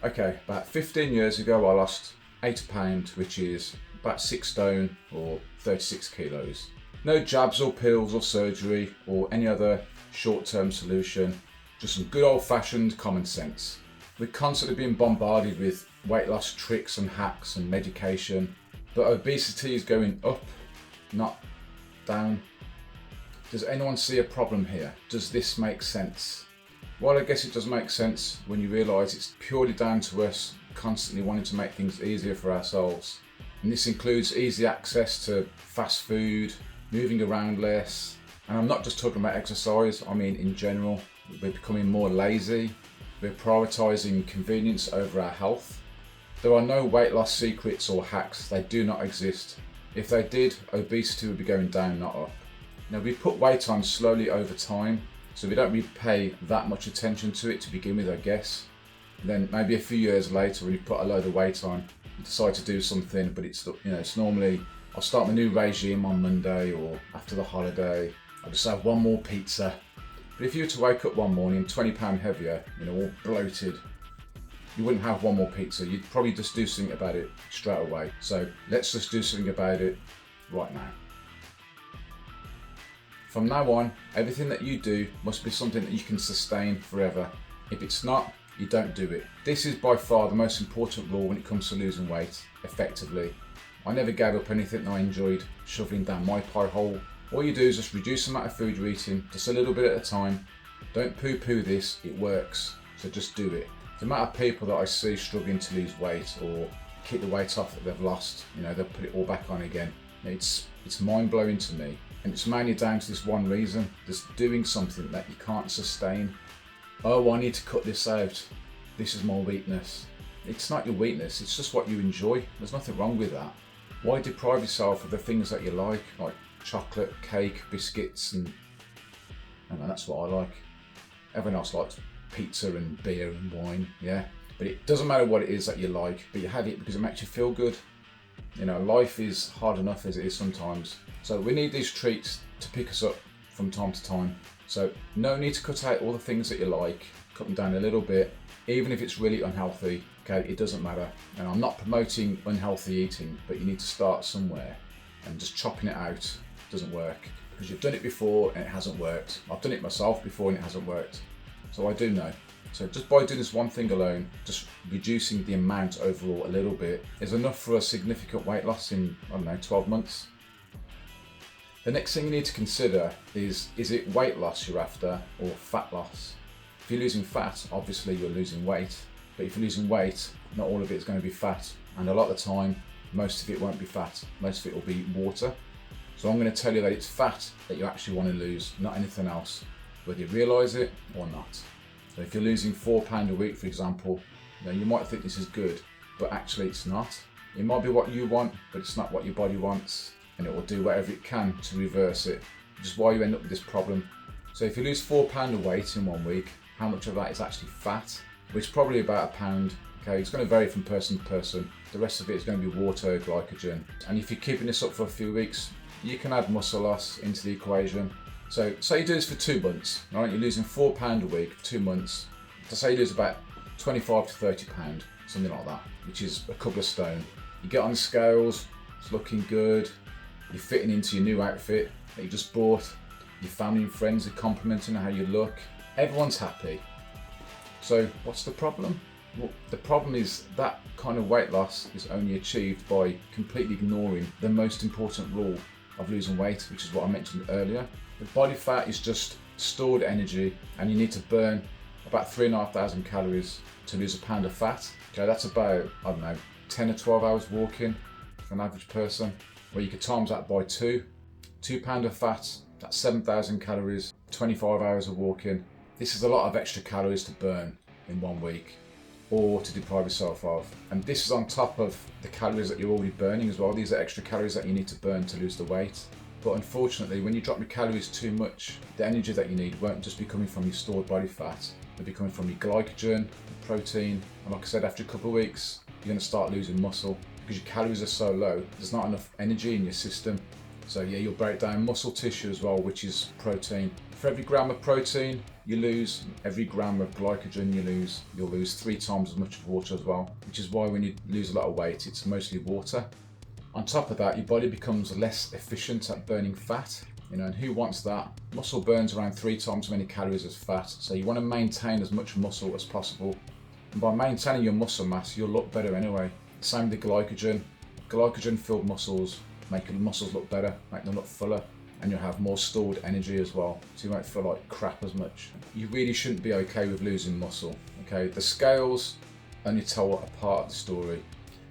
Okay, about 15 years ago I lost 80 pounds, which is about 6 stone or 36 kilos. No jabs or pills or surgery or any other short-term solution, just some good old-fashioned common sense. We're constantly being bombarded with weight loss tricks and hacks and medication, but obesity is going up, not down. Does anyone see a problem here? Does this make sense? Well, I guess it does make sense when you realise it's purely down to us constantly wanting to make things easier for ourselves. And this includes easy access to fast food, moving around less, and I'm not just talking about exercise, I mean in general. We're becoming more lazy, we're prioritising convenience over our health. There are no weight loss secrets or hacks, they do not exist. If they did, obesity would be going down, not up. Now, we put weight on slowly over time, so we don't really pay that much attention to it to begin with, I guess. And then maybe a few years later, when you put a load of weight on, you decide to do something, but it's normally, I'll start my new regime on Monday or after the holiday. I'll just have one more pizza. But if you were to wake up one morning 20 pounds heavier, all bloated, you wouldn't have one more pizza. You'd probably just do something about it straight away. So let's just do something about it right now. From now on, everything that you do must be something that you can sustain forever. If it's not, you don't do it. This is by far the most important rule when it comes to losing weight effectively. I never gave up anything that I enjoyed shoveling down my pie hole. All you do is just reduce the amount of food you're eating, just a little bit at a time. Don't poo-poo this, it works. So just do it. The amount of people that I see struggling to lose weight or keep the weight off that they've lost, they'll put it all back on again. It's mind-blowing to me. And it's mainly down to this one reason, just doing something that you can't sustain. Oh, I need to cut this out. This is my weakness. It's not your weakness, it's just what you enjoy. There's nothing wrong with that. Why deprive yourself of the things that you like chocolate, cake, biscuits, and that's what I like. Everyone else likes pizza and beer and wine, yeah? But it doesn't matter what it is that you like, but you have it because it makes you feel good. Life is hard enough as it is sometimes. So we need these treats to pick us up from time to time. So no need to cut out all the things that you like, cut them down a little bit, even if it's really unhealthy, okay, it doesn't matter. And I'm not promoting unhealthy eating, but you need to start somewhere, and just chopping it out doesn't work because you've done it before and it hasn't worked. I've done it myself before and it hasn't worked. So I do know. So just by doing this one thing alone, just reducing the amount overall a little bit is enough for a significant weight loss in, 12 months. The next thing you need to consider is it weight loss you're after or fat loss? If you're losing fat, obviously you're losing weight. But if you're losing weight, not all of it is going to be fat. And a lot of the time, most of it won't be fat. Most of it will be water. So I'm going to tell you that it's fat that you actually want to lose, not anything else, whether you realise it or not. So if you're losing £4 a week, for example, you might think this is good, but actually it's not. It might be what you want, but it's not what your body wants. And it will do whatever it can to reverse it, which is why you end up with this problem. So if you lose £4 of weight in 1 week, how much of that is actually fat? Which is probably about £1. Okay, it's going to vary from person to person. The rest of it is going to be water, glycogen. And if you're keeping this up for a few weeks, you can add muscle loss into the equation. So say you do this for 2 months, right? You're losing £4 a week for 2 months. So say you lose about 25 to £30, something like that, which is a couple of stone. You get on the scales, it's looking good. You're fitting into your new outfit that you just bought. Your family and friends are complimenting how you look. Everyone's happy. So what's the problem? Well, the problem is that kind of weight loss is only achieved by completely ignoring the most important rule of losing weight, which is what I mentioned earlier. The body fat is just stored energy, and you need to burn about 3,500 calories to lose a pound of fat. Okay, that's about, 10 or 12 hours walking for an average person. Well, you could times that by 2 pound of fat, that's 7,000 calories, 25 hours of walking. This is a lot of extra calories to burn in 1 week or to deprive yourself of. And this is on top of the calories that you're already burning as well. These are extra calories that you need to burn to lose the weight. But unfortunately, when you drop your calories too much, the energy that you need won't just be coming from your stored body fat, it'll be coming from your glycogen, protein, and like I said, after a couple of weeks, you're going to start losing muscle. Because your calories are so low, there's not enough energy in your system. So yeah, you'll break down muscle tissue as well, which is protein. For every gram of protein, you lose every gram of glycogen you lose, you'll lose 3 times as much water as well, which is why when you lose a lot of weight, it's mostly water. On top of that, your body becomes less efficient at burning fat, and who wants that? Muscle burns around 3 times as many calories as fat, so you want to maintain as much muscle as possible. And by maintaining your muscle mass, you'll look better anyway. Same with the glycogen. Glycogen-filled muscles make your muscles look better, make them look fuller, and you'll have more stored energy as well, so you won't feel like crap as much. You really shouldn't be okay with losing muscle, okay? The scales only tell a part of the story.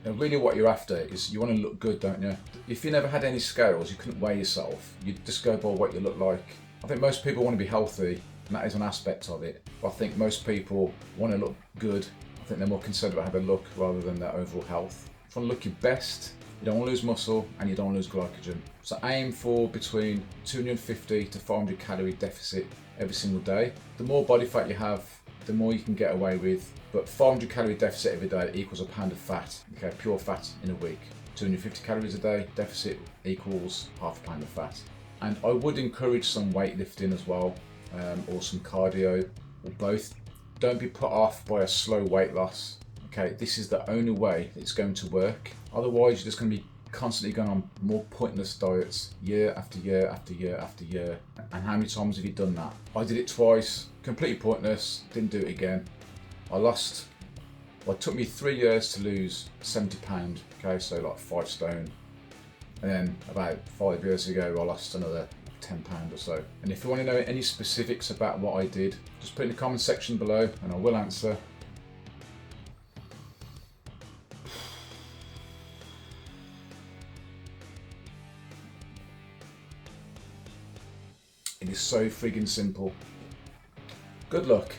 Now, really what you're after is you want to look good, don't you? If you never had any scales, you couldn't weigh yourself. You'd just go by what you look like. I think most people want to be healthy, and that is an aspect of it. But I think most people want to look good. I think they're more concerned about how they look rather than their overall health. If you want to look your best, you don't want to lose muscle and you don't want to lose glycogen. So aim for between 250 to 400 calorie deficit every single day. The more body fat you have, the more you can get away with. But 400 calorie deficit every day equals a pound of fat, okay, pure fat in a week. 250 calories a day deficit equals half a pound of fat. And I would encourage some weightlifting as well, or some cardio, or both. Don't be put off by a slow weight loss. Okay, this is the only way it's going to work. Otherwise, you're just going to be constantly going on more pointless diets year after year after year after year. And how many times have you done that? I did it twice, completely pointless, didn't do it again. It took me 3 years to lose 70 pounds, okay, so like 5 stone. And then about 5 years ago, I lost another 10 pounds or so. And if you want to know any specifics about what I did, just put in the comment section below and I will answer. It is so friggin' simple. Good luck.